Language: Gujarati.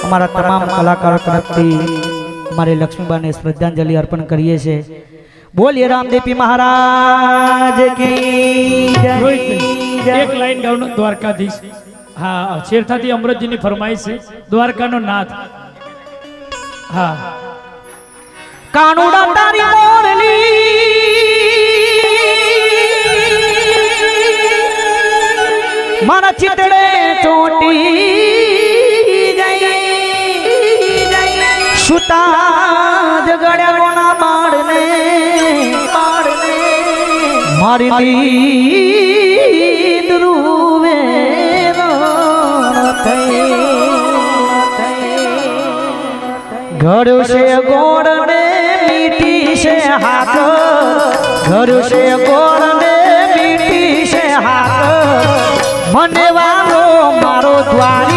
અમારા તમામ કલાકારો તરફથી અમારી લક્ષ્મીબાને શ્રદ્ધાંજલિ અર્પણ કરીએ છીએ। બોલીએ રામદેવી મહારાજ કી જય। એક લાઈન ગાવાનો દ્વારકાધીશ। હા, શેરથાથી અમૃતજીની ફરમાઈશ છે, દ્વારકાનો નાથ। હા, કાનુડા તારી મોરલી મારા ચિતડે ચોટી સુતા જગડ્યા કોના બાળને મારી લીધ રૂવે ઘર છે ગોળ ને મીઠી છે હાથ, ઘર છે ગોળ ને મીઠી છે હાથ, મને વાલો મારો દ્વાર